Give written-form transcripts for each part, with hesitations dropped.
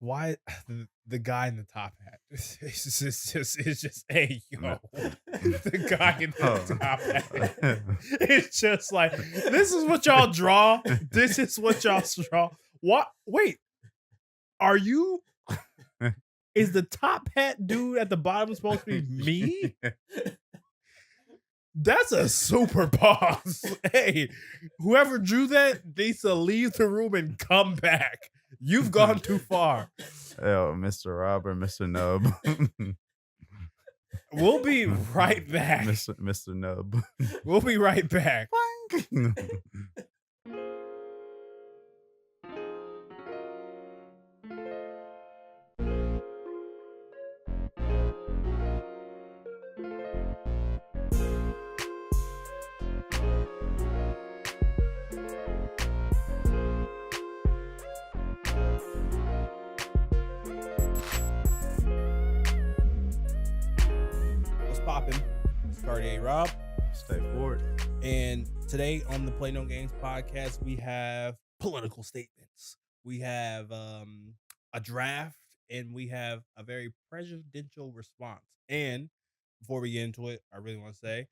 Why the guy in the top hat? It's just hey yo, the guy in the Oh. top hat. It's just like this is what y'all draw. This is what y'all draw. What? Wait, are you? Is the top hat dude at the bottom supposed to be me? That's a super pause. Hey, whoever drew that needs to leave the room and come back. You've gone too far. Yo, Mr. Robert, Mr. Nub. We'll be right back. Mr. Nub. We'll be right back. What's poppin'? It's Cartier Rob. Stay forward. And today on the Play No Games podcast, we have political statements. We have a draft, and we have a very presidential response. And before we get into it, I really want to say,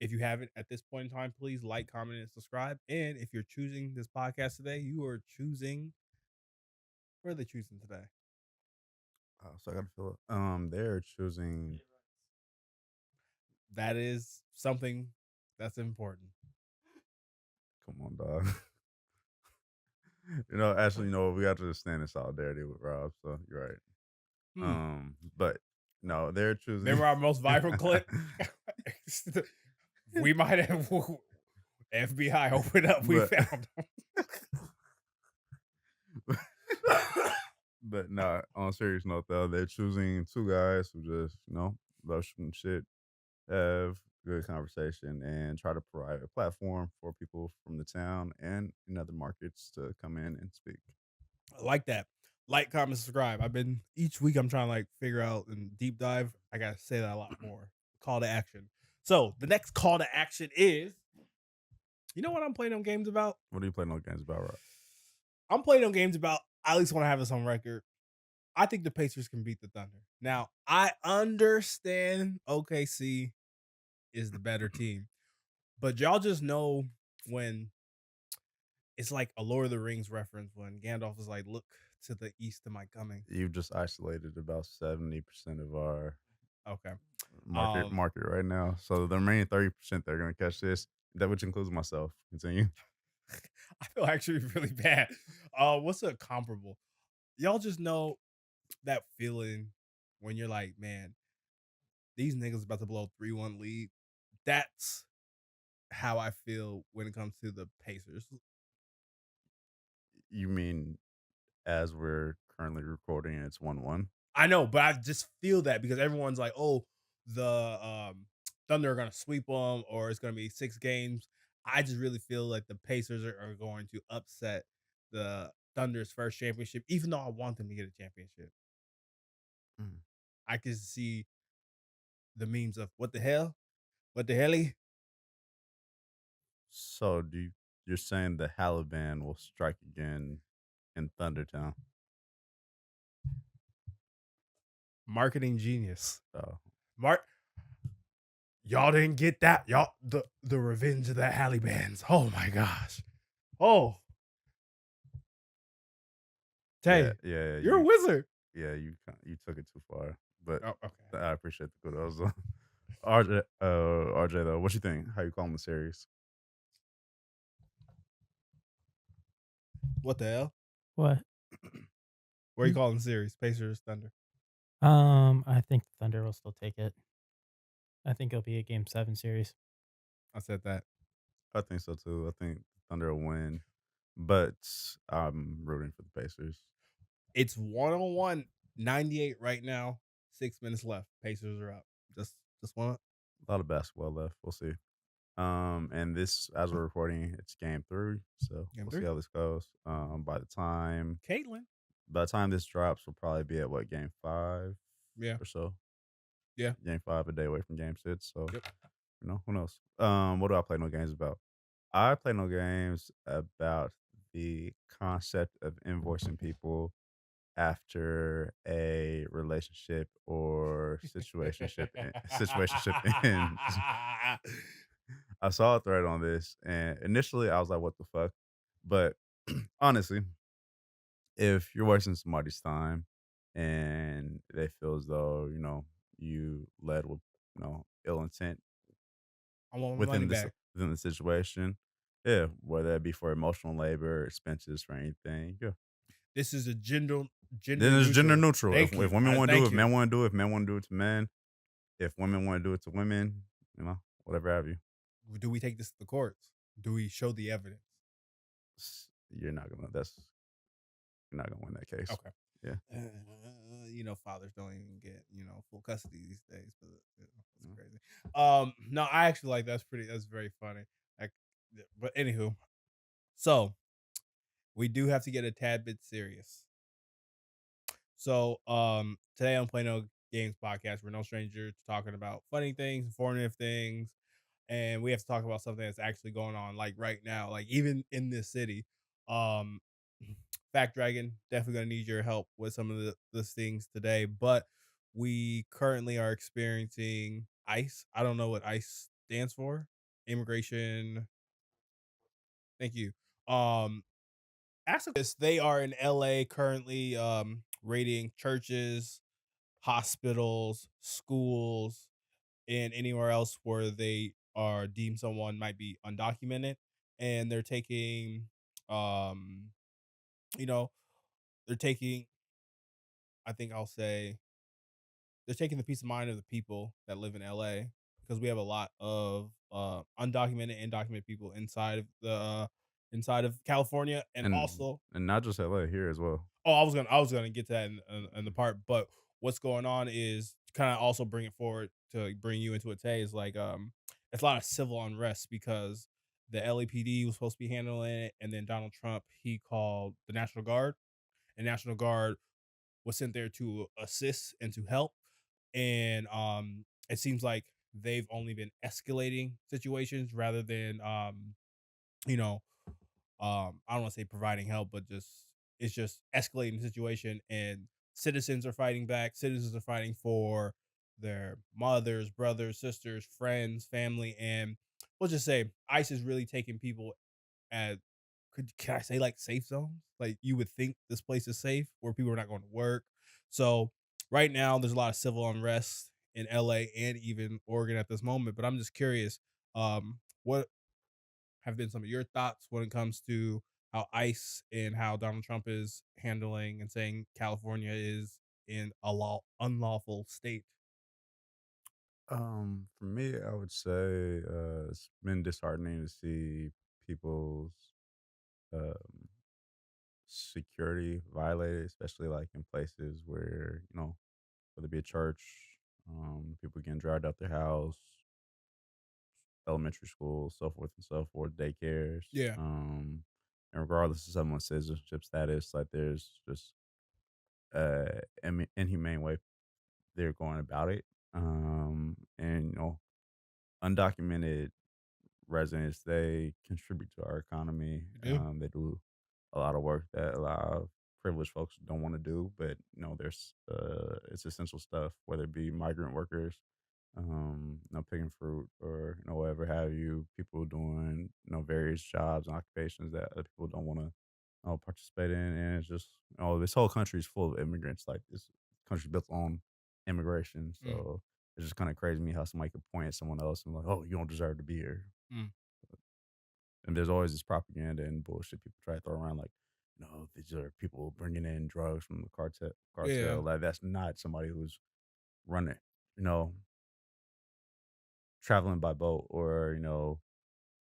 if you haven't at this point in time, please like, comment, and subscribe. And if you're choosing this podcast today, you are choosing. Where are they choosing today? So I gotta fill it. They're choosing. That is something that's important. Come on, dog. Actually, we got to stand in solidarity with Rob. So you're right. But no, they're choosing. Remember our most viral clip? We might have FBI open up. We found them. But no, on a serious note, though, they're choosing two guys who just, love shooting shit, have good conversation, and try to provide a platform for people from the town and in other markets to come in and speak. I like that. Like, comment, subscribe. Each week I'm trying to figure out and deep dive. I gotta say that a lot more. Call to action. So the next call to action is, you know what I'm playing them games about? What are you playing those games about, Rob? I'm playing them games about, I at least want to have this on record. I think the Pacers can beat the Thunder. Now, I understand OKC is the better team, but y'all just know when it's like a Lord of the Rings reference when Gandalf is like, look to the east am I coming. You've just isolated about 70% of our Okay. market right now. So the remaining 30% they're gonna catch this. That which includes myself. Continue. I feel actually really bad. What's a comparable? Y'all just know that feeling when you're like, man, these niggas about to blow 3-1 lead. That's how I feel when it comes to the Pacers. You mean as we're currently recording, it's 1-1? I know, but I just feel that because everyone's like, oh, the Thunder are going to sweep them or it's going to be 6 games. I just really feel like the Pacers are going to upset the Thunder's first championship, even though I want them to get a championship. Mm. I can see the memes of what the hell? What the helly? So you're saying the Taliban will strike again in Thundertown? Marketing genius. Oh. Y'all didn't get that. Y'all the revenge of the Hallibans. Oh my gosh. Oh. Tay, yeah, you're a wizard. Yeah, you took it too far. But Oh, okay. I appreciate the kudos. RJ though, what you think? How you calling the series? What the hell? What? Where are you calling the series? Pacers, Thunder. I think the Thunder will still take it. I think it'll be a Game 7 series. I said that. I think so too. I think Thunder will win, but I'm rooting for the Pacers. It's 1-on-1, 98 right now. 6 minutes left. Pacers are up. Just one. A lot of basketball left. We'll see. And this, as we're recording, it's game 3, so we'll see how this goes. By the time this drops, we'll probably be at game 5, or so. Yeah, game 5, a day away from game 6. So, yep. Who knows? What do I play no games about? I play no games about the concept of invoicing people after a relationship or situationship ends. I saw a thread on this, and initially I was like, "What the fuck?" But honestly, if you're wasting somebody's time and they feel as though you led with ill intent I want my money within this back. within the situation, yeah, whether it be for emotional labor, expenses, for anything, yeah. This is a gender Then it's gender neutral. neutral. If Thank you. women want to do it, Thank if you. men want to do it, if men want to do it to men, if women want to do it to women, whatever have you. Do we take this to the courts? Do we show the evidence? You're not gonna. You're not gonna win that case. Okay. Yeah. Fathers don't even get full custody these days, but that's Mm. crazy. No, I actually like that's very funny. Like, but anywho, so we do have to get a tad bit serious. So, today on Play No Games podcast, we're no stranger to talking about funny things, informative things, and we have to talk about something that's actually going on, like right now, like even in this city. Um, Fact Dragon, definitely gonna need your help with some of the things today, but we currently are experiencing ICE. I don't know what ICE stands for. Immigration. Thank you. Um, Ask this. They are in LA currently raiding churches, hospitals, schools, and anywhere else where they are deemed someone might be undocumented. And they're taking um you know, they're taking I think I'll say they're taking the peace of mind of the people that live in LA because we have a lot of undocumented and documented people inside of California and And also. not just LA, here as well. Oh, I was gonna get to that in the part, but what's going on is kind of also bring it forward to bring you into it today is like it's a lot of civil unrest because the LAPD was supposed to be handling it, and then Donald Trump he called the National Guard, and National Guard was sent there to assist and to help, and it seems like they've only been escalating situations rather than you know I don't want to say providing help, but just it's just escalating the situation, and citizens are fighting back. Citizens are fighting for their mothers, brothers, sisters, friends, family, and we'll just say ICE is really taking people at can I say like safe zones? Like you would think this place is safe where people are not going to work. So right now there's a lot of civil unrest in LA and even Oregon at this moment. But I'm just curious, what have been some of your thoughts when it comes to how ICE and how Donald Trump is handling and saying California is in a unlawful state? For me, I would say it's been disheartening to see people's um, security violated, especially like in places where whether it be a church, people getting dragged out their house, elementary school, so forth and so forth, daycares. Yeah, And regardless of someone's citizenship status, like there's just inhumane way they're going about it. And undocumented residents, they contribute to our economy. you do. They do a lot of work that a lot of privileged folks don't want to do, but there's it's essential stuff, whether it be migrant workers, picking fruit or whatever have you, people doing various jobs and occupations that other people don't want to participate in, and it's just this whole country is full of immigrants. Like this country built on immigration, Mm, so it's just kind of crazy to me how somebody could point at someone else and like, oh, you don't deserve to be here. mm, And there's always this propaganda and bullshit people try to throw around like, no, these are people bringing in drugs from the cartel. yeah. Cartel, like that's not somebody who's running, you know, traveling by boat or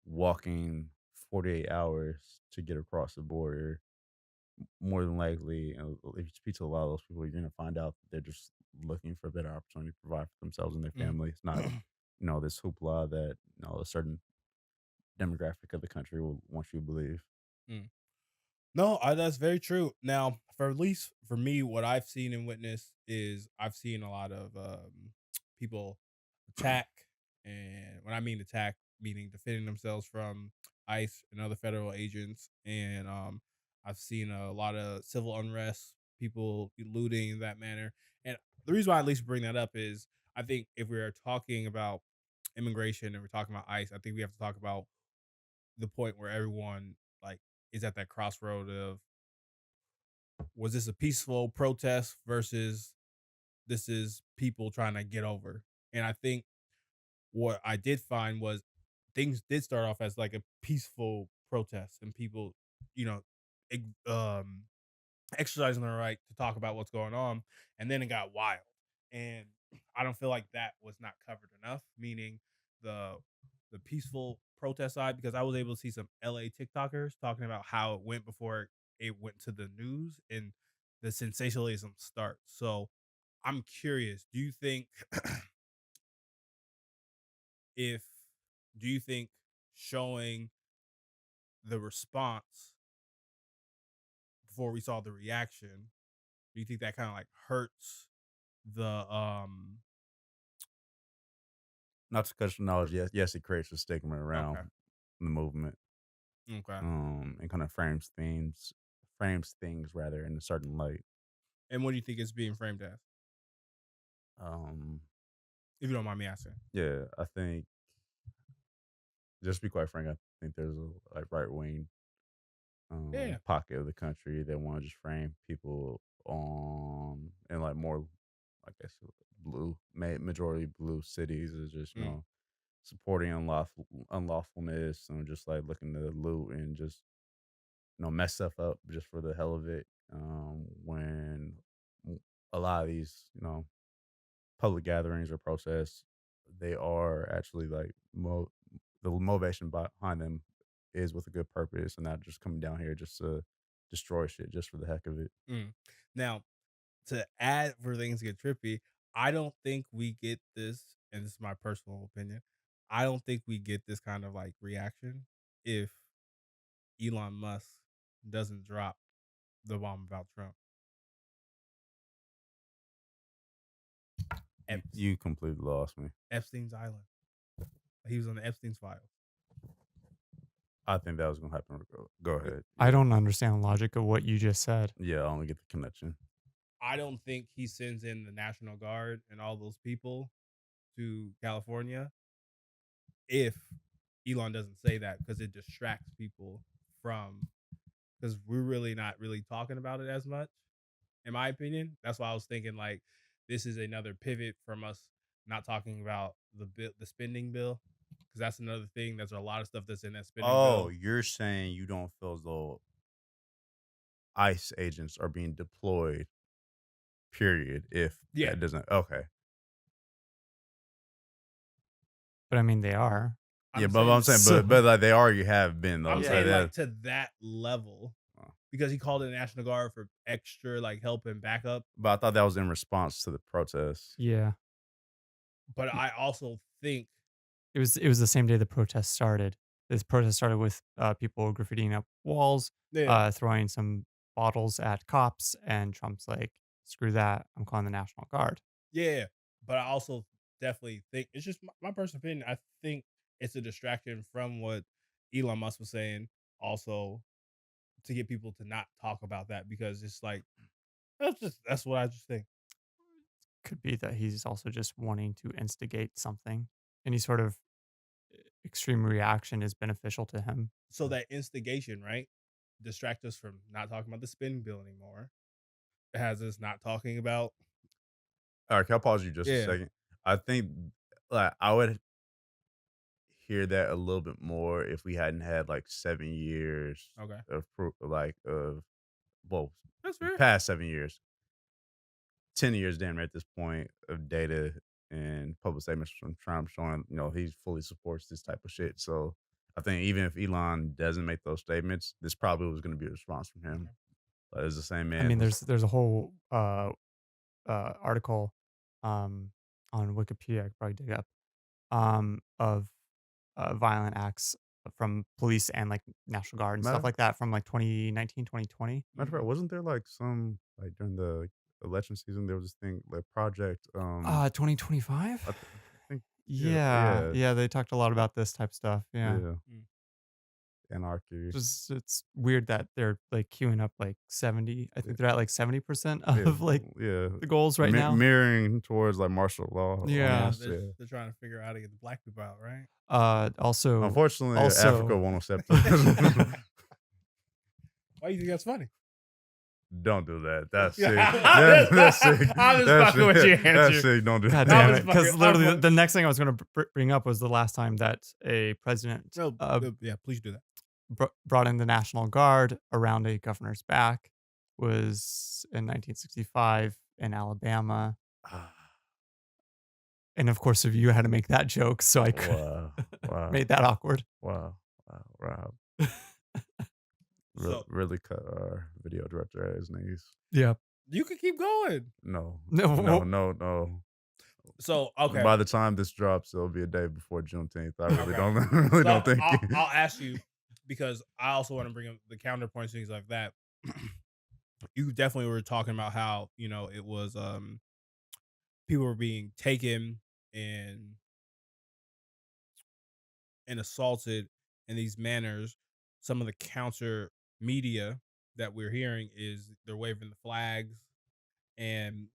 walking 48 hours to get across the border. More than likely, if you speak to a lot of those people, you're gonna find out that they're just looking for a better opportunity to provide for themselves and their Mm, family. It's not, this hoopla that a certain demographic of the country will want you to believe. mm. No, that's very true. Now, for at least for me, what I've seen and witnessed is I've seen a lot of people attack, and when I mean attack, meaning defending themselves from ICE and other federal agents, and I've seen a lot of civil unrest, people looting in that manner. And the reason why I at least bring that up is I think if we are talking about immigration and we're talking about ICE, I think we have to talk about the point where everyone like is at that crossroad of was this a peaceful protest versus this is people trying to get over. And I think what I did find was things did start off as like a peaceful protest and people, you know, exercising their right to talk about what's going on, and then it got wild. And I don't feel like that was not covered enough, meaning the the peaceful protest side, because I was able to see some LA TikTokers talking about how it went before it went to the news and the sensationalism starts. So I'm curious, if do you think showing the response before we saw the reaction, do you think that kind of like hurts the Not to cut your knowledge, yes, it creates a stigma around okay. the movement, Okay. and kind of frames things rather in a certain light. And what do you think it's being framed as? Um, If you don't mind me asking. yeah, I think just to be quite frank, I think there's a like right wing Yeah. pocket of the country that want to just frame people on in like more, I guess, majority blue cities is just Mm, supporting unlawfulness and just like looking to loot and just mess stuff up just for the hell of it. When a lot of these public gatherings or protests, they are actually like the motivation behind them is with a good purpose and not just coming down here just to destroy shit just for the heck of it. mm. Now, to add for things to get trippy, I don't think we get this, and this is my personal opinion. I don't think we get this kind of like reaction if Elon Musk doesn't drop the bomb about Trump. Epps, You completely lost me. Epstein's Island. He was on the Epstein's files. I think that was gonna happen. Go ahead. I Yeah, don't understand the logic of what you just said. yeah. I only get the connection. I don't think he sends in the National Guard and all those people to California if Elon doesn't say that, because it distracts people from, because we're really not really talking about it as much, in my opinion. That's why I was thinking like this is another pivot from us not talking about the spending bill, because that's another thing. There's a lot of stuff that's in that spending Oh, bill. you're saying you don't feel as though ICE agents are being deployed, period, if Yeah, that doesn't okay. But I mean, they are. Yeah, I'm but I'm saying saying, So but like they already have been though. I'm So yeah, saying that like to that level, uh, because he called in the National Guard for extra like help and backup. but I thought that was in response to the protests. yeah. But I also think, It was the same day the protest started. This protest started with people graffitiing up walls, yeah, throwing some bottles at cops, and Trump's like, "Screw that! I'm calling the National Guard." yeah, but I also definitely think it's just my personal opinion. I think it's a distraction from what Elon Musk was saying, also to get people to not talk about that, because it's like that's what I just think. Could be that he's also just wanting to instigate something. Any sort of extreme reaction is beneficial to him. So that instigation, right, distract us from not talking about the spending bill anymore. It has us not talking about, All right, can I pause you just a yeah, second? I think like I would hear that a little bit more if we hadn't had like 7 years okay, of of well, that's the fair. past 7 years, 10 years damn near at this point of data and public statements from Trump showing, he fully supports this type of shit. So I think even if Elon doesn't make those statements, this probably was going to be a response from him. Okay. As the same I man mean, was, there's a whole article um, on Wikipedia I could probably dig up of violent acts from police and like National Guard and stuff matter, like that from like 2019, 2020. matter of fact, Mhm. wasn't there like some, like during the election season, there was this thing like Project, 2025? I think, yeah, Yeah, yeah, yeah, they talked a lot about this type stuff. Yeah. yeah. Mm. anarchy. Just it's weird that they're like queuing up like 70. I Yeah, think they're at like 70% yeah, of like yeah. the goals right now. Mirroring towards like martial law Yeah. Yeah, almost. Yeah. they're trying to figure out how to get the black people out, right? Also, Unfortunately, Africa also, won't accept us. Why do you think that's funny? Don't do that. That's sick. I'm That's sick. just That's fucking with you, sick. That's Andrew. sick. Don't do God that. damn was it! Because fucking- I'm literally, fucking- the next thing I was going to bring up was the last time that a president No, yeah, please do that. brought in the National Guard around a governor's back was in 1965 in Alabama. Ah, And of course, if you had to make that joke, so I wow. Wow. made that awkward. Wow. Wow. Rob So really cut our video director at his knees. Yeah. you can keep going. No. No. No. So okay, By the time this drops, it'll be a day before Juneteenth. I really Okay. don't really So don't think. I'll ask you because I also want to bring up the counterpoints, things like that. You definitely were talking about how it was people were being taken and assaulted in these manners. Some of the counter media that we're hearing is they're waving the flags, and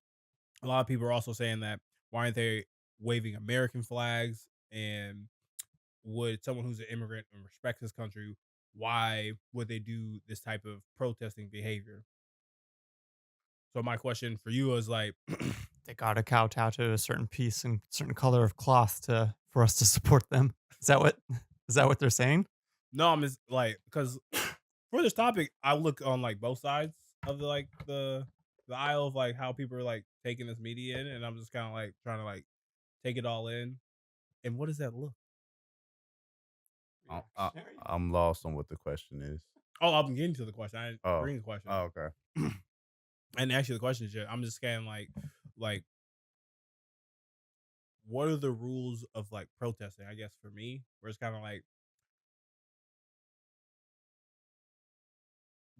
a lot of people are also saying that why aren't they waving American flags? And would someone who's an immigrant and respects this country, why would they do this type of protesting behavior? So my question for you is like, They got to kowtow to a certain piece and certain color of cloth for us to support them. Is that what they're saying? no, I'm just like, because for this topic, I look on like both sides of the aisle of like how people are like taking this media in, and I'm just kind of like trying to like take it all in. And what does that look? I'm lost on what the question is. Oh, I'm getting to the question. I didn't Oh. bring the question. Oh, okay. And actually, the question is, I'm just kind of like, what are the rules of like protesting? I guess for me, where it's kind of like,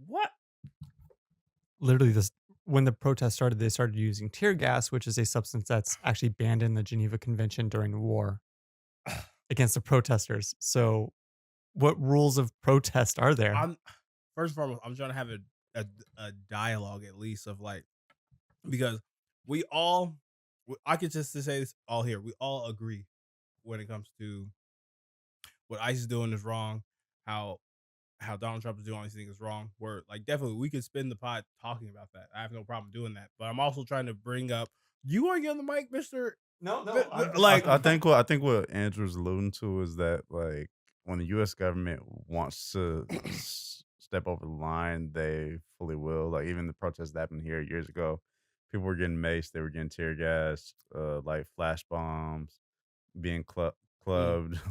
what? Literally, this when the protest started, they started using tear gas, which is a substance that's actually banned in the Geneva Convention during war against the protesters. So, what rules of protest are there? I'm first and foremost, I'm trying to have a dialogue at least of like, because we all, I could just to say this all here, we all agree when it comes to what ICE is doing is wrong, how Donald Trump is doing all these things is wrong. We're like, definitely we could spin the pot talking about that. I have no problem doing that. But I'm also trying to bring up, you want to get on the mic, Mister? No, Like, I think what Andrew's alluding to is that like when the U.S. government wants to step over the line, they fully will. Like even the protests that happened here years ago, people were getting maced, they were getting tear gas, like flash bombs, being clubbed,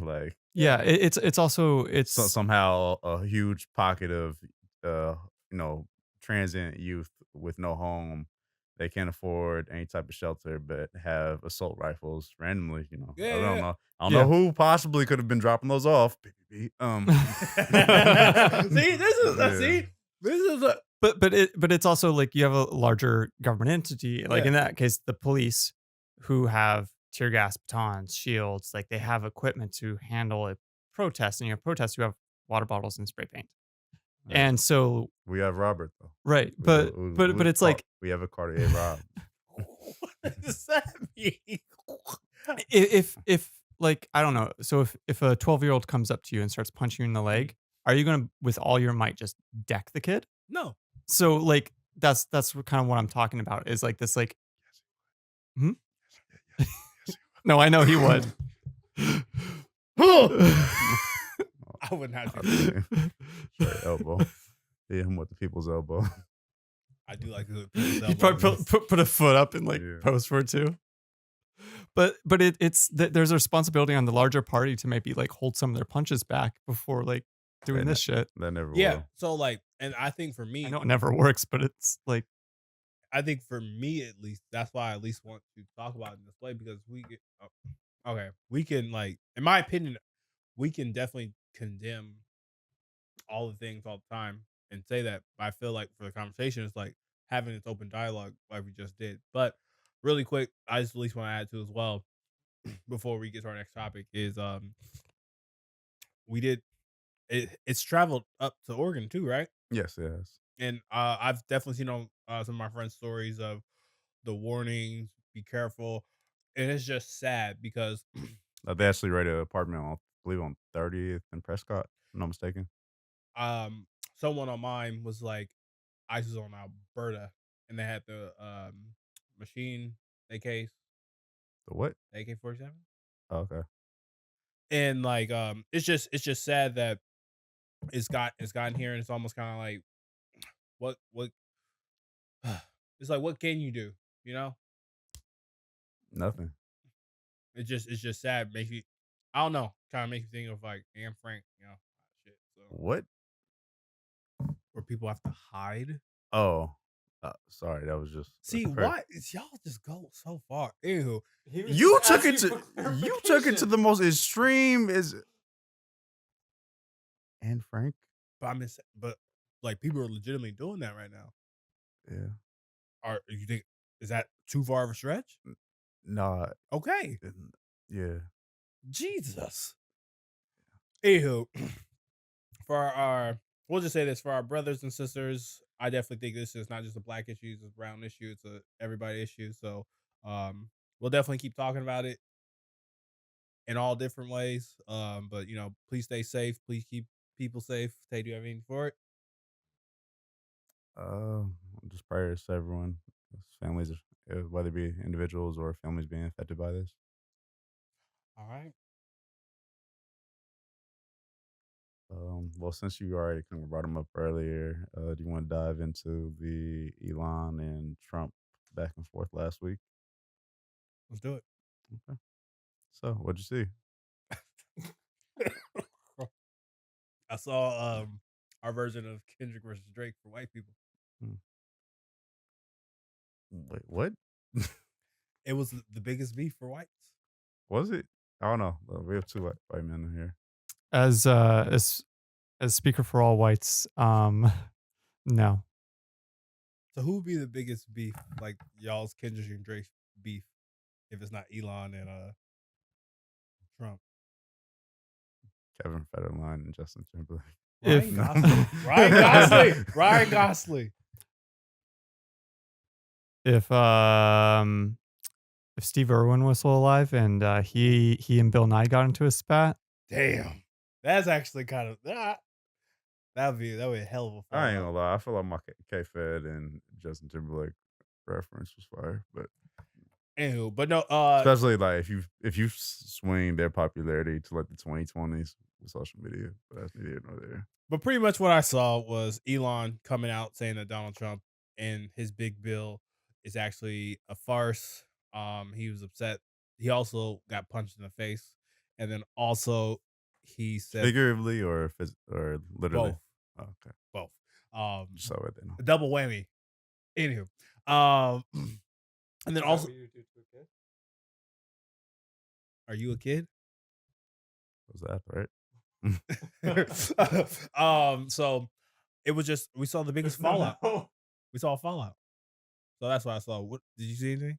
like yeah, it's also it's somehow a huge pocket of uh transient youth with no home. They can't afford any type of shelter, but have assault rifles randomly. I don't Yeah. know. I don't know who possibly could have been dropping those off. see, this is a but it's also like you have a larger government entity, like in that case, the police, who have tear gas batons, shields, like they have equipment to handle a protest. And protests, you have water bottles and spray paint. And so we have Robert though. right, but it's like we have a Cartier Rob. what does that mean? if like I don't know. So if a 12-year-old comes up to you and starts punching you in the leg, are you gonna with all your might just deck the kid? No. So like that's kind of what I'm talking about is like this like no, I know he would. I would not do that. Straight elbow. Hit him with the people's elbow. I do like the He'd probably put a foot up and like pose for it too. But it's there's a responsibility on the larger party to maybe like hold some of their punches back before like doing this shit. That never Yeah. will. So like, and I think for me, I know it never works, but it's like I think for me at least, that's why I at least want to talk about it in this way, because we get okay, we can like, in my opinion, we can definitely condemn all the things all the time and say that. But I feel like for the conversation, it's like having this open dialogue like we just did. But really quick, I just at least want to add to as well before we get to our next topic is we did it's traveled up to Oregon too, right? Yes, yes. And I've definitely seen on some of my friends' stories of the warnings, be careful, and it's just sad because They actually raided an apartment on, I believe, on 30th and Prescott. If I'm not mistaken. um someone on mine was like, I was on Alberta, and they had the machine AKs, The what? AK-47, Oh, okay. and like it's just sad that it's gotten here, and it's almost kind of like what it's like what can you do, you know? Nothing. It's just sad. Makes you, I don't know, kind of makes you think of like Anne Frank, shit. So What? where people have to hide. Oh, sorry. That was just See, why y'all just go so far? Ew. you took it to the most extreme. Is Anne Frank? But like people are legitimately doing that right now. Yeah. Are you think is that too far of a stretch? Nah. Okay. Yeah. Jesus. Anywho, for our we'll just say this for our brothers and sisters. I definitely think this is not just a black issue; it's a brown issue. It's a everybody issue. So, we'll definitely keep talking about it in all different ways. But please stay safe. Please keep people safe. Tay, do you have anything for it? Uh, just prayers to everyone, families, whether it be individuals or families being affected by this. All right. Well, since you already kind of brought them up earlier, do you want to dive into the Elon and Trump back and forth last week? Let's do it. Okay. So, what'd you see? I saw our version of Kendrick versus Drake for white people. Wait, what? It was the biggest beef for whites. Was it? I don't know. We have two white men in here. As speaker for all whites, no. So who would be the biggest beef, like y'all's Kendrick and Drake beef, if it's not Elon and Trump? Kevin Federline and Justin Timberlake. If- Ryan Gosling. If Steve Irwin was still alive and he and Bill Nye got into a spat, Damn, that's actually kind of that'd be a hell of a I ain't fallout. gonna lie. I feel like my K-Fed and Justin Timberlake reference was fire, but Anywho, but no, especially like if you swing their popularity to like the 2020s with social media, but that's neither here nor there. but pretty much what I saw was Elon coming out saying that Donald Trump and his big bill is actually a farce. He was upset. He also got punched in the face, and then also he said Figuratively or literally? both, Oh, okay. both. Just so right there. No. Double whammy. Anywho, and then also, are you a kid? Was that right? So it was just we saw the biggest fallout. We saw a fallout. So that's what I saw. What did you see anything?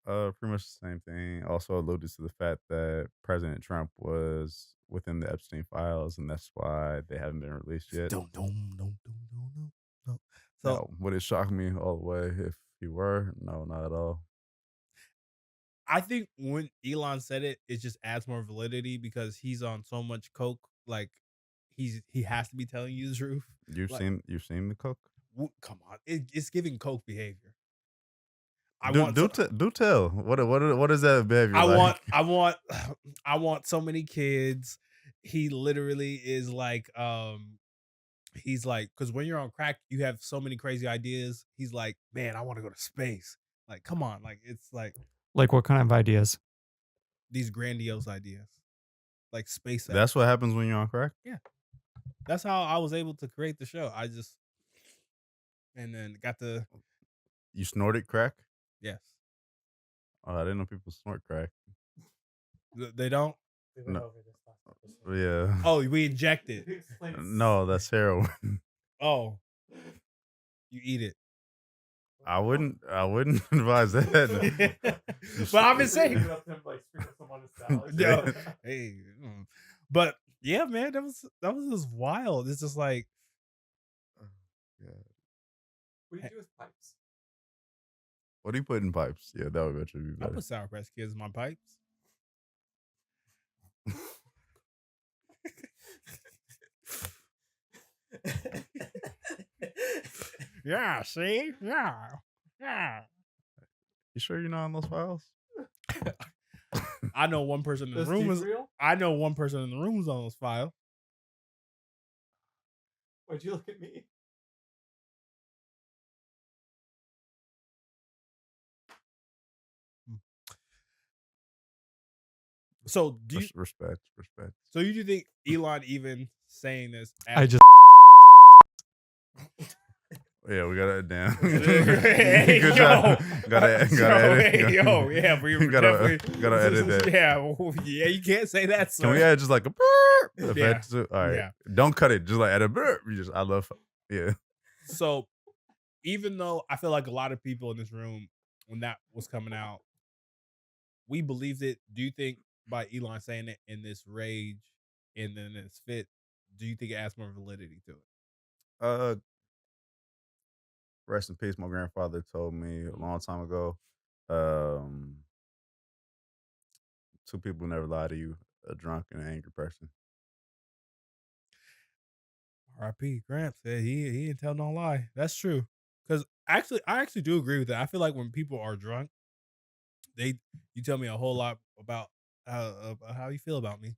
Pretty much the same thing. Also alluded to the fact that President Trump was within the Epstein files, and that's why they haven't been released yet. No. So Now, would it shock me all the way if he were? No, not at all. I think when Elon said it, it just adds more validity because he's on so much coke. Like he has to be telling you the truth. You've Like, seen the cook? Come on, it's giving coke behavior. Do tell. What is that behavior like? I want so many kids. He literally is like he's like, because when you're on crack, you have so many crazy ideas. He's like, man, I want to go to space. Like, come on, like it's like what kind of ideas? these grandiose ideas, like SpaceX. That's what happens when you're on crack? Yeah, that's how I was able to create the show. And then got the You snorted crack? yes. Oh, I didn't know people snort crack. They don't. No. Yeah. Oh, we inject it. No, that's heroin. Oh, you eat it. I wouldn't advise that. But I've been saying, no, hey, but Yeah, man, that was just wild. It's just like, Oh, yeah. What do you do with pipes? What do you put in pipes? Yeah, that would actually be I better. put Sour Patch Kids in my pipes. Yeah, see? Yeah. Yeah. You sure you're not on those files? I know one person in the Those room deep is real? I know one person in the room is on those files. Why'd you look at me? So do you Respect. so you do think Elon even saying this I as just Yeah, we got it down. Hey, Good yo. job. Gotta edit. Hey, yo, yeah, we're gotta definitely edit that. Yeah, you can't say that, sir. Can we add just like a burp effect? Yeah. All right. Yeah. Don't cut it. Just like add a burp. I love. Yeah. So even though I feel like a lot of people in this room, when that was coming out, we believed it. Do you think by Elon saying it in this rage and then it's fit, do you think it adds more validity to it? Uh, Rest in peace. My grandfather told me a long time ago. Um, Two people never lie to you: a drunk and an angry person. R.I.P. Gramps said he didn't tell no lie. That's true. Because I actually do agree with that. I feel like when people are drunk, they you tell me a whole lot about how you feel about me.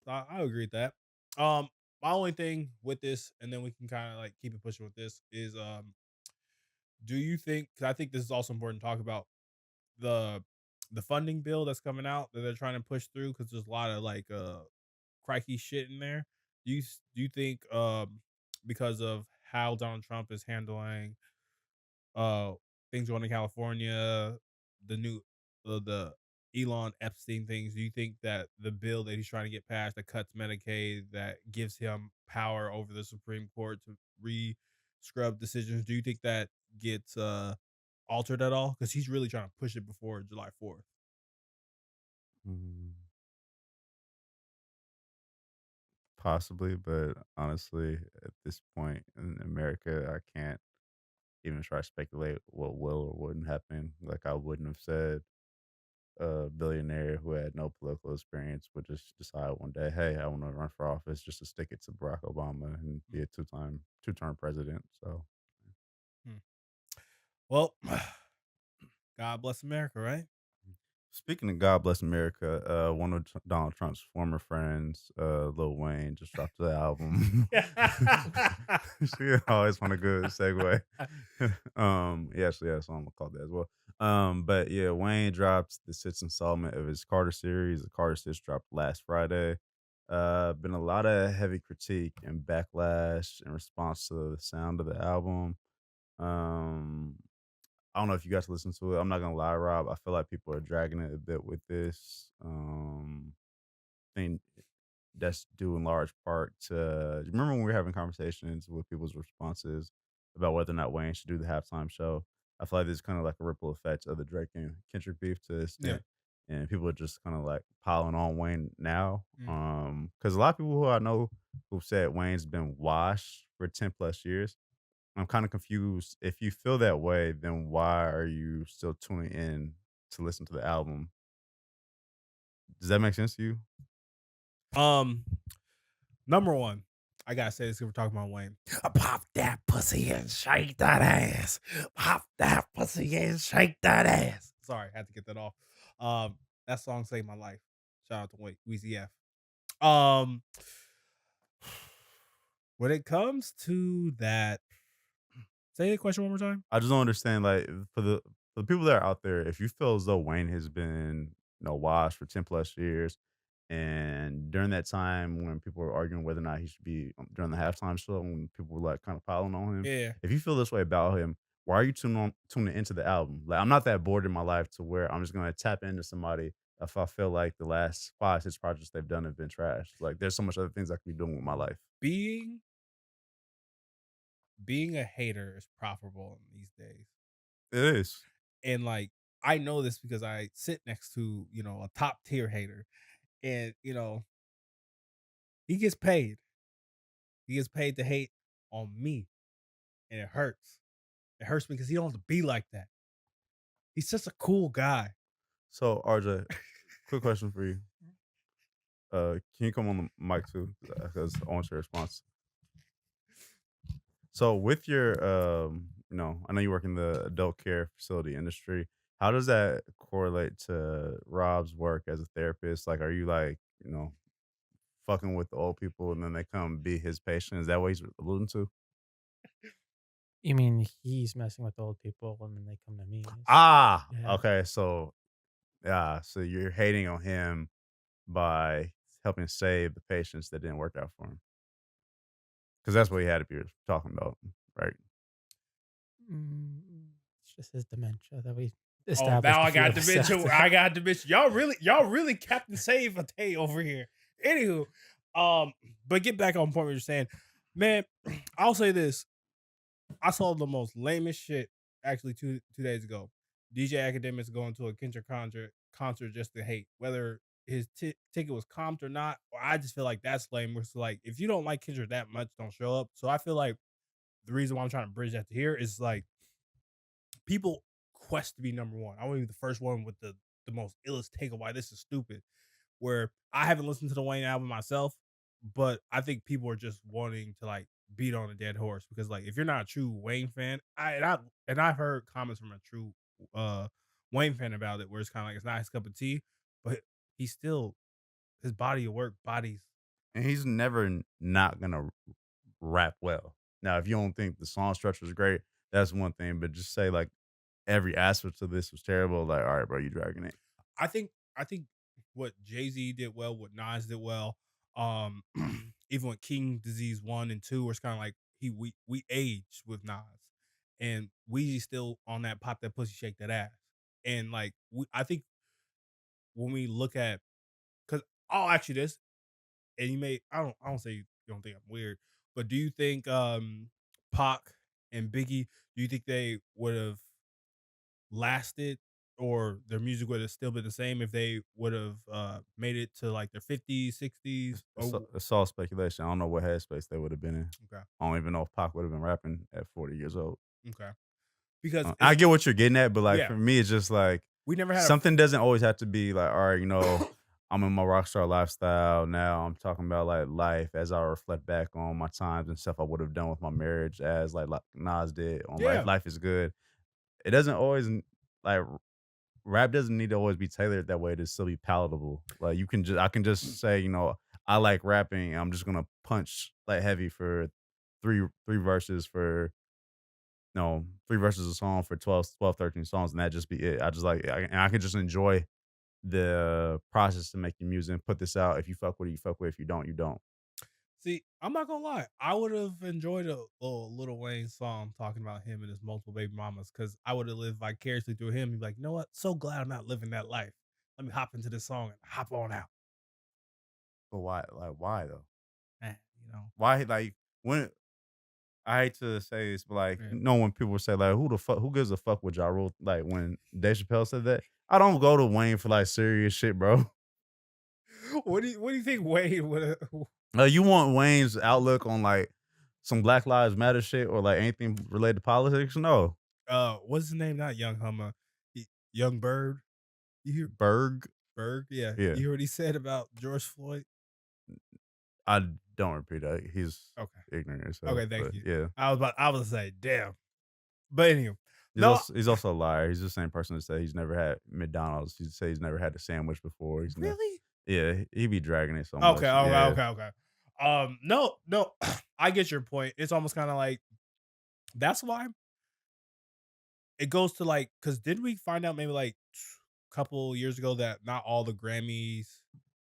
So I agree with that. My only thing with this, and then we can kind of like keep it pushing with this, is do you think? Because I think this is also important to talk about the the funding bill that's coming out that they're trying to push through because there's a lot of like crikey shit in there. Do you think because of how Donald Trump is handling uh things going to California, the new the Elon Epstein things, do you think that the bill that he's trying to get passed that cuts Medicaid, that gives him power over the Supreme Court to re scrub decisions, do you think that gets altered at all? Because he's really trying to push it before July 4th. Mm, Possibly, but honestly, at this point in America, I can't even try to speculate what will or wouldn't happen. Like I wouldn't have said a billionaire who had no political experience would just decide one day, hey, I want to run for office just to stick it to Barack Obama and be a two-term president. So Hmm. Well, God bless America, right? speaking of God bless America, one of Donald Trump's former friends, Lil Wayne, just dropped the album. She always want a good segue. Yeah, so I'm gonna call that as well. But yeah, Wayne dropped the sixth installment of his Carter series. The Carter Six dropped last Friday. Been a lot of heavy critique and backlash in response to the sound of the album. Um, I don't know if you guys listen to it. I'm not gonna lie, Rob. I feel like people are dragging it a bit with this. Thing that's due in large part to remember when we were having conversations with people's responses about whether or not Wayne should do the halftime show. I feel like there's kind of like a ripple effect of the Drake and Kendrick beef to an Yeah. extent, and people are just kind of like piling on Wayne now. Mm. Because a lot of people who I know who've said Wayne's been washed for 10 plus years. I'm kind of confused. If you feel that way, then why are you still tuning in to listen to the album? Does that make sense to you? Um, Number one, I gotta say this because we're talking about Wayne. Pop that pussy and shake that ass. Pop that pussy and shake that ass. Sorry, had to get that off. That song saved my life. Shout out to Weezy F. Um, when it comes to that, say the question one more time. I just don't understand, like, for the people that are out there, if you feel as though Wayne has been, washed for 10 plus years, and during that time when people were arguing whether or not he should be during the halftime show, when people were like kind of piling on him, Yeah. if you feel this way about him, why are you tuning into the album? Like, I'm not that bored in my life to where I'm just gonna tap into somebody if I feel like the last 5, 6 projects they've done have been trash. Like, there's so much other things I could be doing with my life. Being being a hater is profitable in these days. It is. And like I know this because I sit next to, a top tier hater. And, He gets paid. He gets paid to hate on me, and it hurts. It hurts me because he don't have to be like that. He's such a cool guy. So RJ, quick question for you. Can you come on the mic too? Because I want your response. So with your I know you work in the adult care facility industry. How does that correlate to Rob's work as a therapist? Like, are you like, fucking with the old people and then they come be his patient? Is that what he's alluding to? You mean he's messing with old people and then they come to me? Ah, Yeah. okay. So yeah, so you're hating on him by helping save the patients that didn't work out for him. Because that's what he had to be talking about, right? It's just his dementia that we Oh, established now a I few got episodes dementia. ago. I got dementia. Y'all really Captain Save a day over here. Anywho, but get back on point what you're saying, man. I'll say this: I saw the most lamest shit actually two days ago. DJ Academics going to a Kendrick concert just to hate, whether his ticket was comped or not. Or I just feel like that's lame. It's like if you don't like Kendrick that much, don't show up. So I feel like the reason why I'm trying to bridge that to here is like people quest to be number one. I want to be the first one with the most illest take of why this is stupid. Where I haven't listened to the Wayne album myself, but I think people are just wanting to like beat on a dead horse because like if you're not a true Wayne fan, I've heard comments from a true uh Wayne fan about it where it's kind of like it's not his cup of tea, but he's still his body of work bodies. And he's never not gonna rap well. Now, if you don't think the song structure is great, that's one thing. But just say like every aspect of this was terrible. Like, all right, bro, you dragging it. I think what Jay-Z did well, what Nas did well, um, even with King Disease 1 and 2, where it's kind of like we aged with Nas. And Weezy still on that pop that pussy shake that ass. And like I think when we look at because I'll ask you this, and you may I don't say you don't think I'm weird, but do you think Pac and Biggie, do you think they would have lasted or their music would have still been the same if they would have made it to like their 50s, 60s? It's all speculation. I don't know what headspace they would have been in. Okay. I don't even know if Pac would have been rapping at 40 years old. Okay. Because I get what you're getting at, but like Yeah. for me, it's just like we never had something doesn't always have to be like, all right, I'm in my rock star lifestyle now. I'm talking about like life as I reflect back on my times and stuff I would have done with my marriage, as like Nas did on Yeah. Life. Life is good. It doesn't always like rap doesn't need to always be tailored that way to still be palatable. Like I can just say, I like rapping. And I'm just gonna punch like heavy for three verses for no, 3 verses a song for 13 songs, and that just be it. I just like and I can just enjoy the process to making music and put this out. If you fuck with it, you fuck with it. If you don't, you don't. See, I'm not gonna lie. I would have enjoyed a Lil Wayne song talking about him and his multiple baby mamas because I would have lived vicariously through him. And be like, you know what? So glad I'm not living that life. Let me hop into this song and hop on out. But why? Like, why though? Man, Why? Like, when I hate to say this, but like, Yeah. when people say like, who gives a fuck with Ja Rule? Like when Dave Chappelle said that, I don't go to Wayne for like serious shit, bro. What do you think Wayne would You want Wayne's outlook on like some Black Lives Matter shit or like anything related to politics? No. what's his name? Not Young Hummer. Young Bird. You hear Berg. Berg? Yeah. Yeah. You hear what he said about George Floyd? I don't repeat that. He's Okay. ignorant as hell. Okay, thank you. Yeah. I was to say, damn. But anyway. He's also a liar. He's the same person that said he's never had McDonald's. He said he's never had a sandwich before. Really? Yeah, he be dragging it so much. Okay, Yeah. okay. No, I get your point. It's almost kind of like that's why it goes to like because did we find out maybe like a couple years ago that not all the Grammys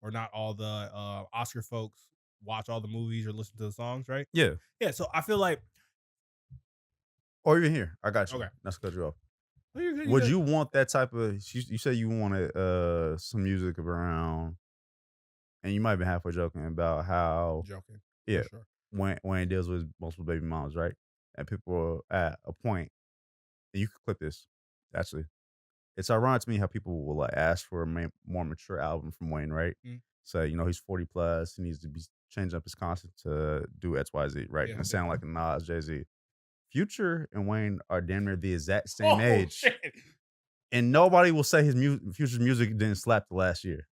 or not all the Oscar folks watch all the movies or listen to the songs, right? Yeah. Yeah. So I feel like Or even here. I got you. Okay. Let's cut you off. well, you're good, Would good. you want that type of you said you wanted some music around and you might be halfway joking about how joking? yeah, For sure. Wayne deals with multiple baby moms, right? And people are at a point, and you can clip this. Actually, it's ironic to me how people will like ask for a more mature album from Wayne, right? Mm. So he's 40 plus, he needs to be change up his concept to do XYZ, right? Yeah. And sound like a Nas, Jay-Z. Future and Wayne are damn near the exact same Oh, age. shit. And nobody will say his Future's music didn't slap the last year.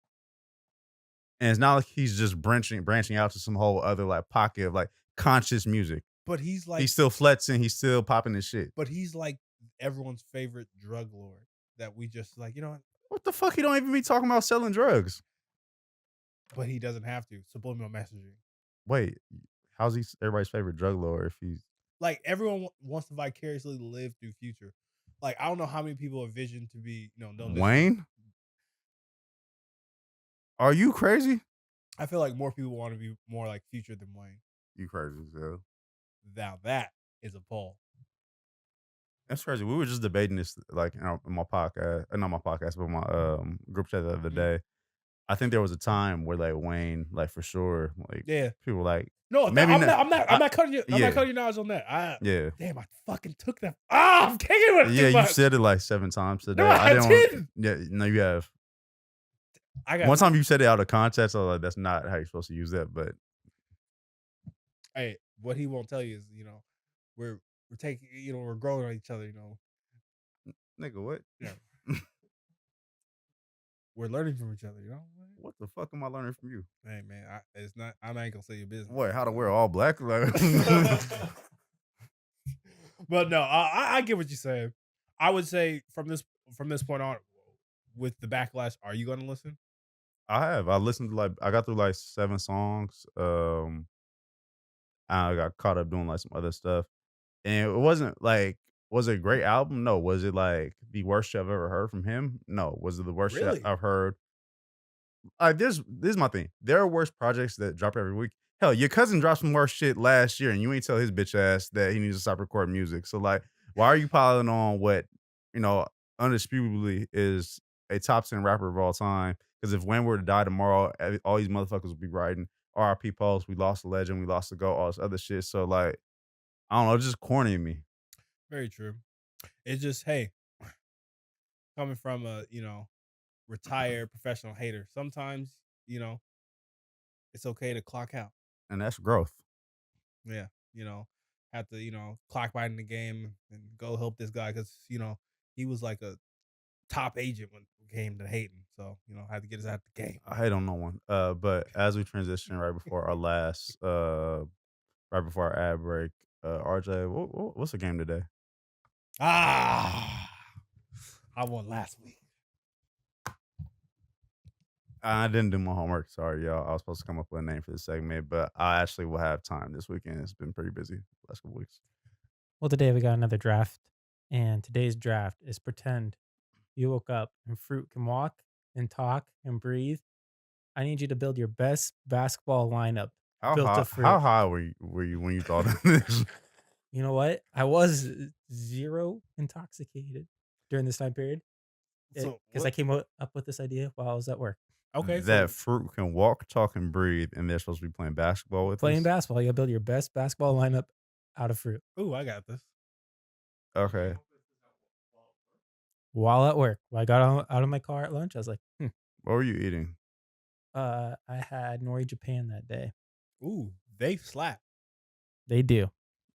And it's not like he's just branching out to some whole other like pocket of like conscious music. But he's like He's still flexing, he's still popping his shit. But he's like everyone's favorite drug lord that we just like, you know what? What the fuck? He don't even be talking about selling drugs. But he doesn't have to. Subliminal messaging. Wait, how's he everybody's favorite drug lord if he's Like everyone wants to vicariously live through Future. Like I don't know how many people envision to be, Wayne? Are you crazy? I feel like more people want to be more like Future than Wayne. You crazy as hell. Now that is a poll. That's crazy. We were just debating this like in my podcast, not my podcast, but my group chat the other day. I think there was a time where like Wayne, like for sure, like people like No, maybe I'm not cutting you. I'm yeah. not cutting you knowledge on that. Yeah. Damn, I fucking took that. I'm kicking with it. Yeah, too much. you said it like 7 times today. No, I didn't. Yeah, no, you have. I One time you said it out of context. I was like, that's not how you're supposed to use that. But hey, what he won't tell you is, we're taking, we're growing on each other. Nigga, what? Yeah. We're learning from each other. What the fuck am I learning from you? Hey man, I'm not gonna say your business. What? How to wear all black? Like, but no, I get what you're saying. I would say from this point on, with the backlash, are you gonna listen? I have. I listened to I got through like 7 songs. I got caught up doing like some other stuff, and it wasn't like. Was it a great album? No. Was it like the worst shit I've ever heard from him? No. Was it the worst Really? shit I've heard? This is my thing. There are worse projects that drop every week. Hell, your cousin dropped some worse shit last year, and you ain't tell his bitch ass that he needs to stop recording music. So like, why are you piling on what undisputably is a top 10 rapper of all time? Because if Wayne were to die tomorrow, all these motherfuckers would be writing R.I.P. posts. We lost a legend. We lost a GOAT. All this other shit. So like, I don't know. It's just corny to me. Very true. It's just, hey, coming from a retired professional hater, sometimes it's okay to clock out. And that's growth. Yeah, have to clock right in the game and go help this guy because he was like a top agent when it came to hating. So had to get us out the game. I hate on no one. But as we transition right before our last, right before our ad break, RJ, what's the game today? I won last week. I didn't do my homework. Sorry, y'all. I was supposed to come up with a name for this segment, but I actually will have time this weekend. It's been pretty busy the last couple weeks. Well, today we got another draft, and today's draft is pretend you woke up and fruit can walk and talk and breathe. I need you to build your best basketball lineup. How high were you when you thought of this? You know what? I was 0 intoxicated during this time period because I came up with this idea while I was at work. Okay, that fruit can walk, talk, and breathe, and they're supposed to be playing basketball with us? Basketball, you gotta build your best basketball lineup out of fruit. Ooh, I got this. Okay. While at work, when I got out of my car at lunch, I was like, What were you eating? I had Nori Japan that day. Ooh, they slap. They do.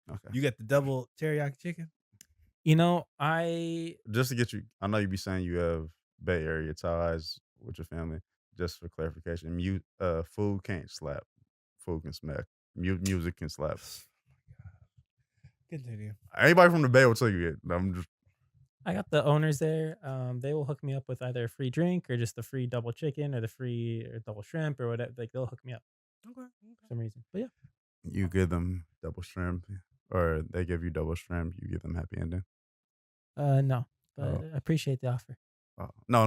Okay. You got the double teriyaki chicken? Just to get you, I know you be saying you have Bay Area ties with your family. Just for clarification, food can't slap. Food can smack. Music can slap. Continue. Anybody from the Bay will tell you it. I got the owners there. They will hook me up with either a free drink or just the free double chicken or the free or double shrimp or whatever. Like they'll hook me up. Okay. For some reason. But yeah. You give them double shrimp, or they give you double shrimp. You give them happy ending. No, but I appreciate the offer. No.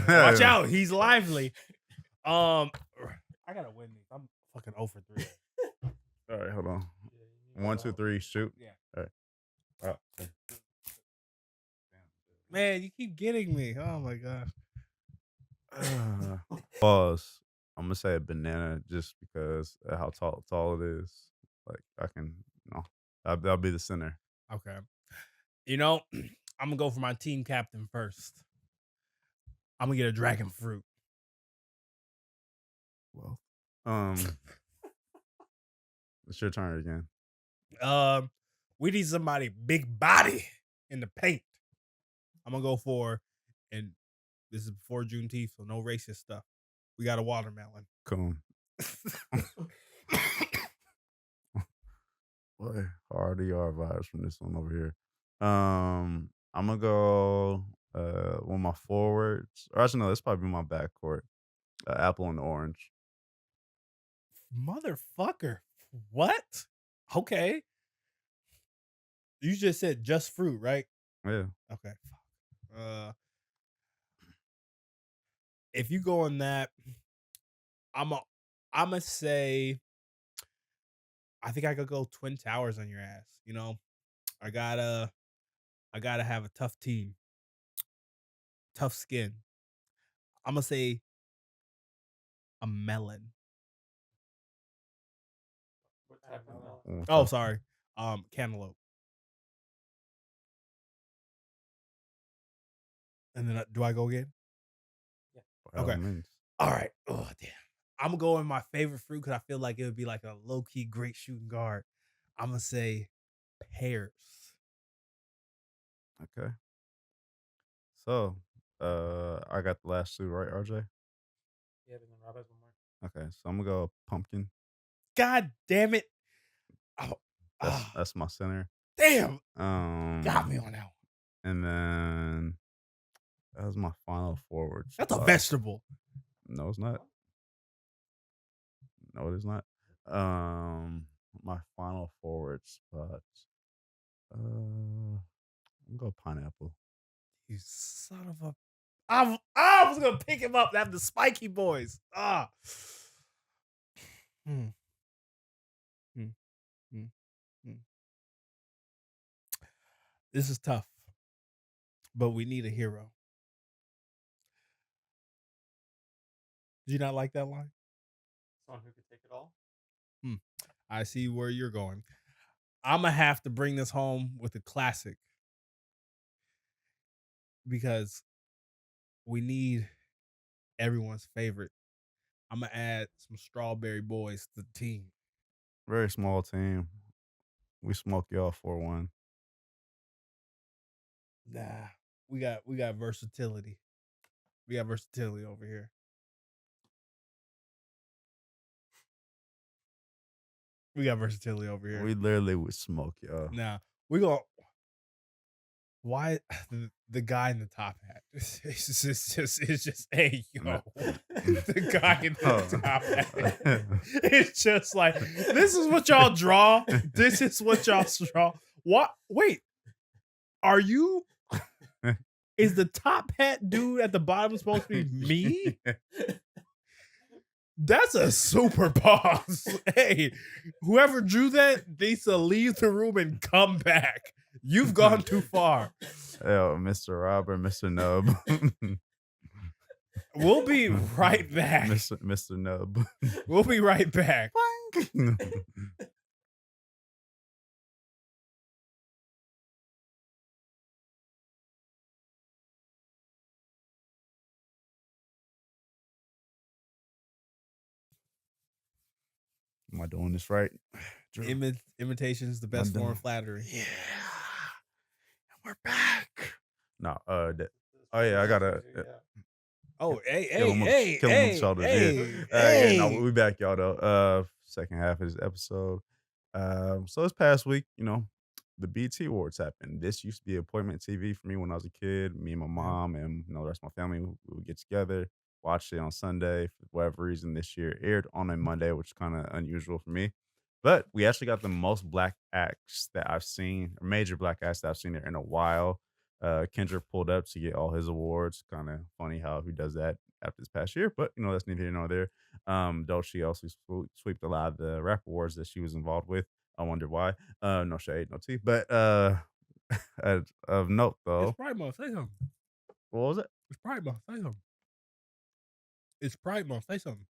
Watch out, he's lively. I gotta win these. I'm fucking 0 for 3. All right, hold on. 1, 2, 3, shoot. Yeah. All right. Okay. Man, you keep getting me. Oh my gosh. Pause. I'm gonna say a banana just because of how tall it is. Like I can, that'll be the center. Okay. I'm gonna go for my team captain first. I'm gonna get a dragon fruit. Well, It's your turn again. We need somebody big body in the paint. I'm gonna go for, and this is before Juneteenth, so no racist stuff. We got a watermelon. Cool. Boy, hard ER vibes from this one over here. I'm gonna go with my forwards. Or actually, no, that's probably my backcourt. Apple and orange. Motherfucker. What? Okay. You just said just fruit, right? Yeah. Okay. If you go on that, I'ma say I think I could go Twin Towers on your ass. You know, I gotta have a tough team, tough skin. I'm gonna say a melon. Oh, sorry, cantaloupe. And then do I go again? By all Okay. means. All right. Oh damn. I'm gonna go with my favorite fruit because I feel like it would be like a low key great shooting guard. I'm gonna say pears. Okay. So, I got the last two, right, RJ? Yeah, but then Rob has one more. Okay, so I'm gonna go pumpkin. God damn it! Oh, That's my center. damn. Got me on that one. And then that was my final forward. That's a spot. vegetable. No, it's not. No, it is not. My final forward spot. I'm gonna go pineapple. You son of a. I was gonna pick him up. That the spiky boys. Hmm. Hmm. Hmm. Hmm. This is tough, but we need a hero. Did you not like that line? Someone who could take it all. I see where you're going. I'm gonna have to bring this home with a classic because we need everyone's favorite. I'm gonna add some strawberry boys to the team. Very small team. We smoke y'all 4-1. Nah, we got versatility. We got versatility over here. We got versatility over here. We literally would smoke y'all. Now we go. Why the guy in the top hat? It's just hey yo, the guy in the top hat. It's just like this is what y'all draw. This is what y'all draw. What? Wait, are you? Is the top hat dude at the bottom supposed to be me? That's a super pause. Hey, whoever drew that needs to leave the room and come back. You've gone too far. Yo, Mr. Robert, Mr. Nub. We'll be right back. Mr. Nub. We'll be right back. Am I doing this right? Imitation is the best form of flattery. Yeah. We're back. No, oh yeah, I gotta. Hey, kill him on the shoulders. Yeah, no, we back, y'all though. Second half of this episode. So this past week, the BT Awards happened. This used to be appointment TV for me when I was a kid. Me and my mom and the rest of my family we would get together, watch it on Sunday. For whatever reason, this year it aired on a Monday, which is kind of unusual for me. But we actually got the most black acts that I've seen, or major black acts that I've seen there in a while. Kendrick pulled up to get all his awards. Kind of funny how he does that after this past year, but that's neither here nor there. Dolce also swept a lot of the rap awards that she was involved with. I wonder why. No shade, no tea. But of note though. It's Pride Month. Say something. What was it? It's Pride Month. Say something. It's Pride Month. Say something.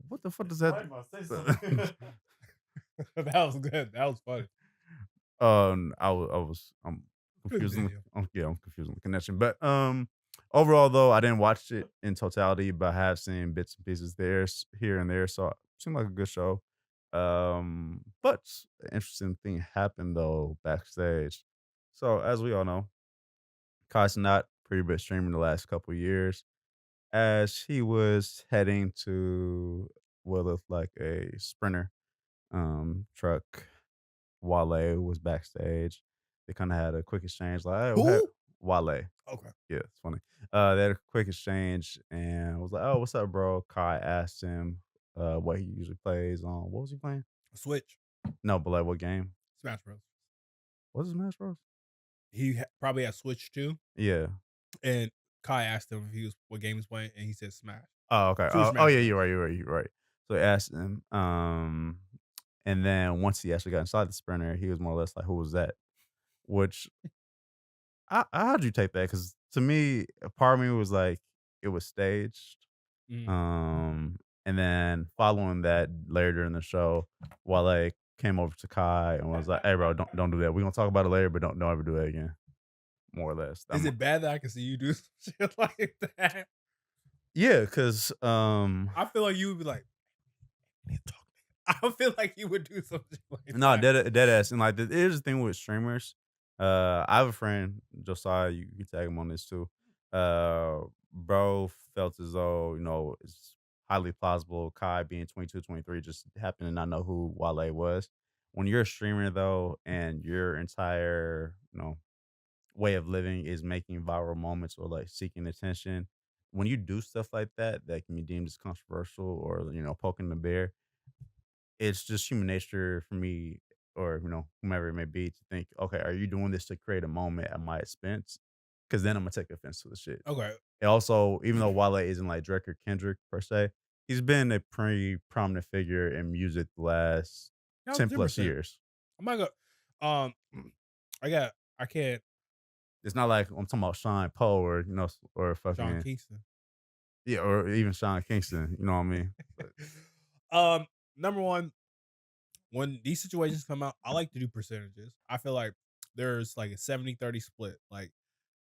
What the fuck does that? Say something. That was good. That was funny. I'm confused. I'm confused on the connection. But Overall, though, I didn't watch it in totality, but I have seen bits and pieces there, here and there. So it seemed like a good show. But an interesting thing happened though backstage. So as we all know, Kai's not pretty bit streaming the last couple years, as he was heading to what looked like a sprinter truck. Wale was backstage. They kind of had a quick exchange, like, "Hey, Who? Wale." Okay. Yeah, it's funny. They had a quick exchange and was like, "Oh, what's up, bro?" Kai asked him what he usually plays on. What was he playing? Switch. No, but like what game? Smash Bros. Was it Smash Bros? He probably had Switch too. Yeah. And Kai asked him if he was what game he's playing, and he said Smash. Oh, okay. Super Oh, Smash yeah, Bros. you're right. So he asked him, and then once he actually got inside the sprinter, he was more or less like, "Who was that?" Which how'd you take that? Because to me, a part of me was like, it was staged. Mm. And then following that later in the show, Wale came over to Kai and was like, "Hey, bro, don't do that. We're gonna talk about it later, but don't ever do that again." More or less. Is it bad that I can see you do some shit like that? Yeah, because I feel like you would be like, "We need to talk." I feel like you would do something like no, that. dead ass. And like, here's the thing with streamers. I have a friend, Josiah. You can tag him on this too. Bro felt as though it's highly plausible Kai being 22, 23 just happened to not know who Wale was. When you're a streamer though, and your entire way of living is making viral moments or like seeking attention, when you do stuff like that, that can be deemed as controversial or poking the bear, it's just human nature for me or whomever it may be to think, okay, are you doing this to create a moment at my expense? Because then I'm gonna take offense to the shit. Okay. And also, even though Wale isn't like Drake or Kendrick per se, he's been a pretty prominent figure in music the last No, 10 plus 10%. years. I'm not gonna I can't It's not like I'm talking about Sean Poe or or Sean fucking Kingston. yeah, or even Sean Kingston. You know what I mean? But Number one, when these situations come out, I like to do percentages. I feel like there's like a 70-30 split. Like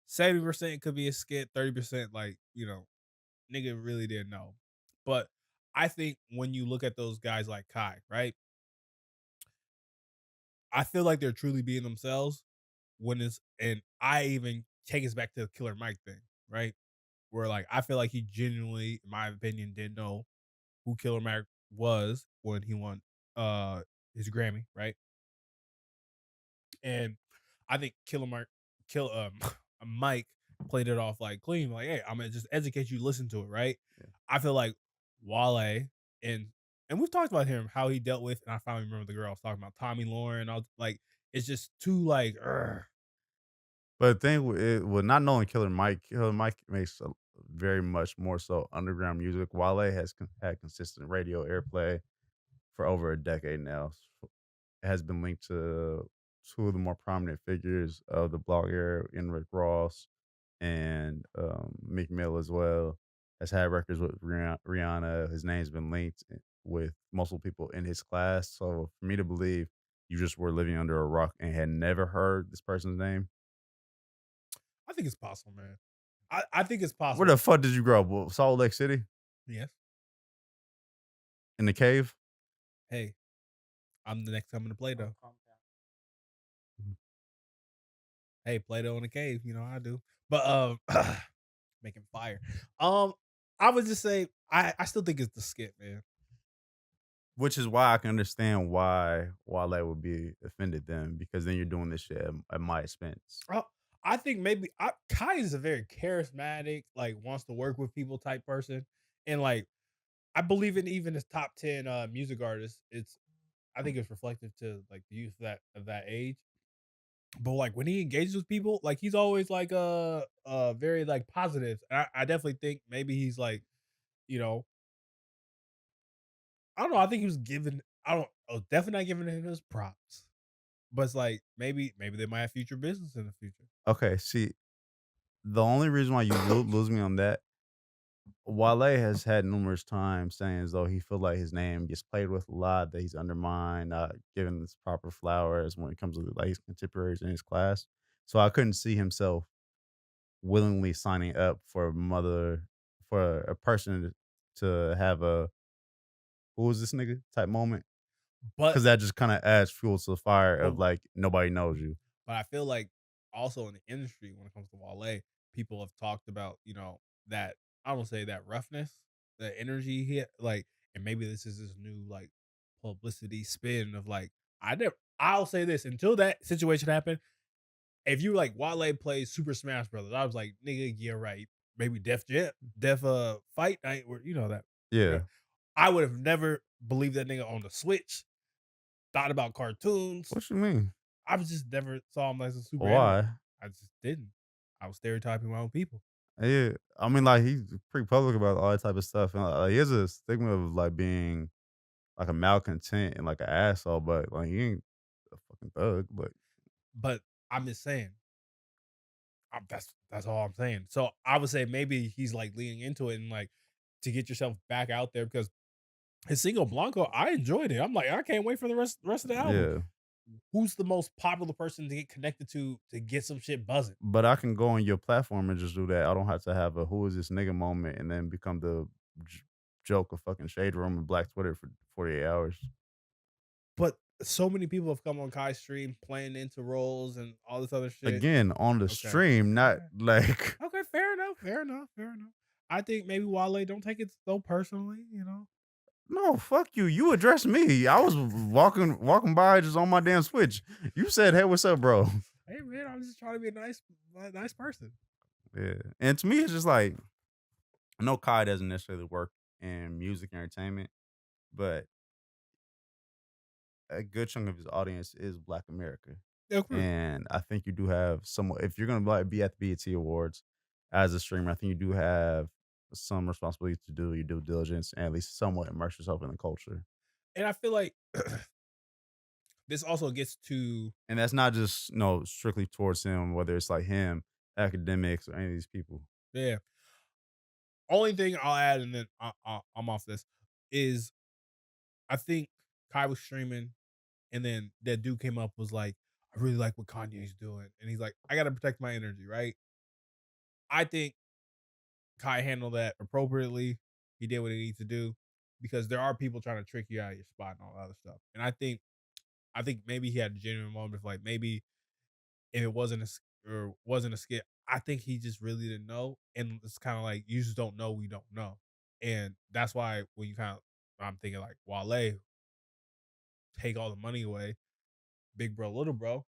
70% could be a skit, 30% like, nigga really didn't know. But I think when you look at those guys like Kai, right? I feel like they're truly being themselves when it's and I even take us back to the Killer Mike thing, right? Where like I feel like he genuinely, in my opinion, didn't know who Killer Mike was when he won his Grammy, right? And I think Killer Mike kill Mike played it off like clean, like, hey, I'm gonna just educate you, listen to it, right? yeah. I feel like Wale and and we've talked about him, how he dealt with, and I finally remember the girl I was talking about, Tommy Lauren. I was like, it's just too like, But the thing with not knowing Killer Mike makes a very much more so underground music. Wale has had consistent radio airplay for over a decade now. It has been linked to two of the more prominent figures of the blog era, in Rick Ross and Meek Mill as well. Has had records with Rihanna. His name's been linked with multiple people in his class. So for me to believe you just were living under a rock and had never heard this person's name. I think it's possible, man. I think it's Where possible. the fuck did you grow up? Salt Lake City? Yes. In the cave? Hey, I'm the next coming to Play-Doh. Mhm. Hey, Play-Doh in the cave, I do. But making fire. I would just say I still think it's the skit, man. Which is why I can understand why Wale would be offended then, because then you're doing this shit at my expense. Oh, I think maybe Kai is a very charismatic, like wants to work with people type person, and like I believe in even his top 10 music artists. I think it's reflective to like the youth of that age. But like when he engages with people, like he's always like very like positive. I definitely think maybe he's like, you know, I don't know. I think he was given I don't definitely not giving him his props. But it's like maybe they might have future business in the future. Okay, see, the only reason why you lose me on that, Wale has had numerous times saying as though he feel like his name gets played with a lot, that he's undermined, not given his proper flowers when it comes to like his contemporaries in his class. So I couldn't see himself willingly signing up for a person to have a who is this nigga type moment But because that just kind of adds fuel to the fire but of like nobody knows you. but I feel like also in the industry when it comes to Wale, people have talked about, that I don't say that roughness, the energy he like, and maybe this is his new like publicity spin of like I'll say this until that situation happened. If you like Wale plays Super Smash Brothers, I was like, nigga, yeah, right. Maybe Def Fight Night, or that. Yeah. I would have never believed that nigga on the Switch. Thought about cartoons. What you mean? I was just never saw him as a superhero. Why? I just didn't. I was stereotyping my own people. Yeah, I mean, like he's pretty public about all that type of stuff, and like, he has a stigma of like being like a malcontent and like an asshole, but like he ain't a fucking thug. But But I'm just saying, that's all I'm saying. So I would say maybe he's like leaning into it and like to get yourself back out there because his single Blanco, I enjoyed it. I'm like, I can't wait for the rest of the album. yeah, Who's the most popular person to get connected to get some shit buzzing? but I can go on your platform and just do that. I don't have to have a "who is this nigga" moment and then become the joke of fucking shade room and Black Twitter for 48 hours. But so many people have come on Kai's stream playing into roles and all this other shit. Again, on the Okay. stream, not like Okay, fair enough. I think maybe Wale don't take it so personally, no, fuck you. You addressed me. I was walking by just on my damn Switch. You said, "Hey, what's up, bro?" Hey man, I'm just trying to be a nice person. Yeah, and to me, it's just like I know Kai doesn't necessarily work in music entertainment, but a good chunk of his audience is Black America, Yeah, of course. and I think you do have some. If you're gonna like be at the BET Awards as a streamer, I think you do have some responsibility to do your due diligence and at least somewhat immerse yourself in the culture. And I feel like this also gets to And that's not just strictly towards him, whether it's like him, academics, or any of these people. yeah. Only thing I'll add, and then I'm off this, is I think Kai was streaming, and then that dude came up was like, I really like what Kanye's doing, and he's like, I got to protect my energy, right? I think Kai handled that appropriately. He did what he needs to do because there are people trying to trick you out of your spot and all that other stuff. And I think maybe he had a genuine moment of like maybe if it wasn't a skit, I think he just really didn't know. And it's kind of like you just don't know, we don't know. And that's why when I'm thinking like Wale, take all the money away, big bro, little bro.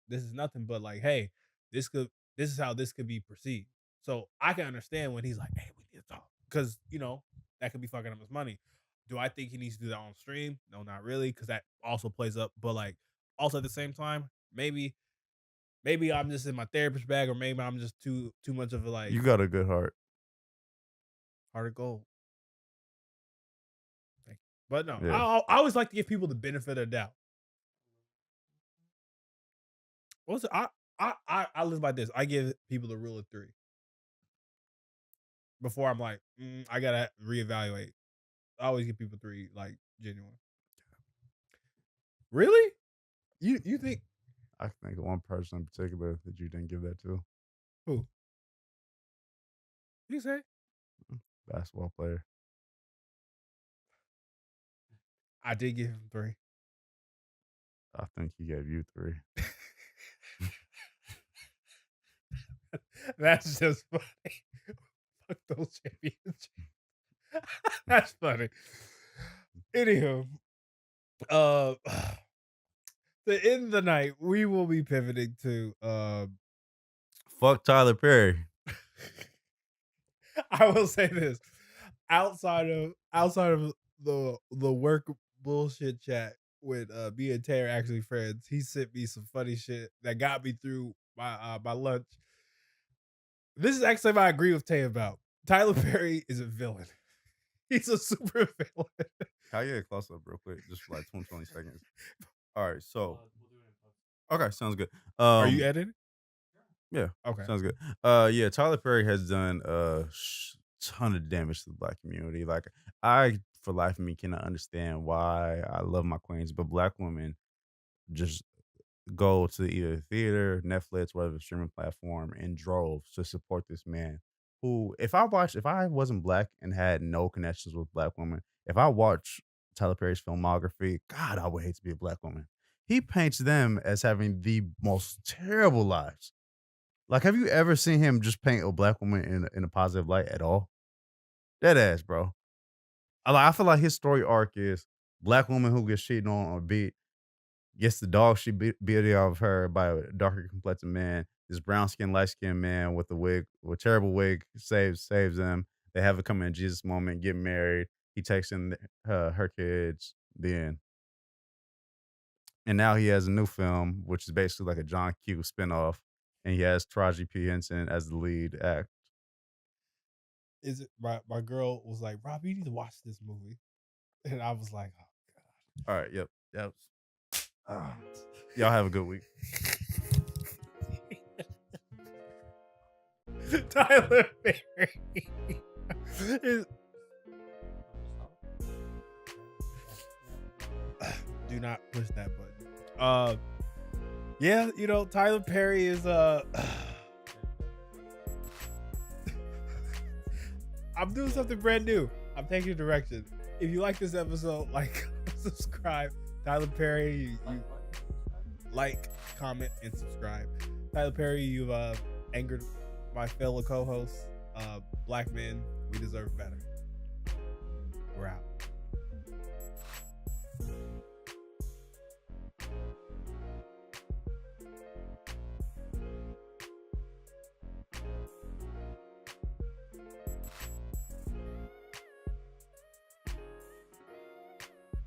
This is nothing but like, hey, this could this is how this could be perceived. So I can understand when he's like, hey, we need to talk. Because, that could be fucking up his money. Do I think he needs to do that on stream? No, not really, because that also plays up. But like also at the same time, maybe I'm just in my therapist bag, or maybe I'm just too much of a like You got a good heart. heart of gold. Thank you. But no, Yeah. I always like to give people the benefit of the doubt. What's I live by this. I give people the rule of 3 before I'm like, I gotta reevaluate. I always give people 3 like genuine. Really? You think I can think of one person in particular that you didn't give that to. who? You say? Basketball player. I did give him 3. I think he gave you 3. That's just funny. Fuck those championships. That's funny. Anywho, uh, to end the night, we will be pivoting to Fuck Tyler Perry. I will say this. Outside of the work bullshit chat with me and Taylor actually friends, he sent me some funny shit that got me through my lunch. This is actually what I agree with Tay about. Tyler Perry is a villain. He's a super villain. Can I get a close up real quick, just for like 20 seconds? All right, so okay, sounds good. Are you editing? Yeah, Okay. sounds good. Yeah, Tyler Perry has done a ton of damage to the Black community. Like, I, for life of me, cannot understand why I love my queens, but Black women just go to either theater, Netflix, whatever streaming platform in droves to support this man who, if I wasn't black and had no connections with black women, if I watch Tyler Perry's filmography, God, I would hate to be a black woman. He paints them as having the most terrible lives. Like, have you ever seen him just paint a black woman in a positive light at all? Dead ass, bro. I feel like his story arc is black woman who gets cheated on or beat, gets the dog she beat of her by a darker complected man. This brown skinned, light skinned man with a wig, with a terrible wig, saves them. They have a come in Jesus moment, get married. He takes in her kids. The end. And now he has a new film, which is basically like a John Q spinoff, and he has Taraji P Henson as the lead act. Is it my girl was like, Rob, you need to watch this movie. And I was like, oh All right, yep. Y'all have a good week. Tyler Perry. Do not push that button. Yeah, you know, Tyler Perry is I'm doing something brand new. I'm taking a direction. If you like this episode, like, subscribe. Tyler Perry, you like, comment, and subscribe. Tyler Perry, you've angered my fellow co-hosts. Black men, we deserve better. We're out.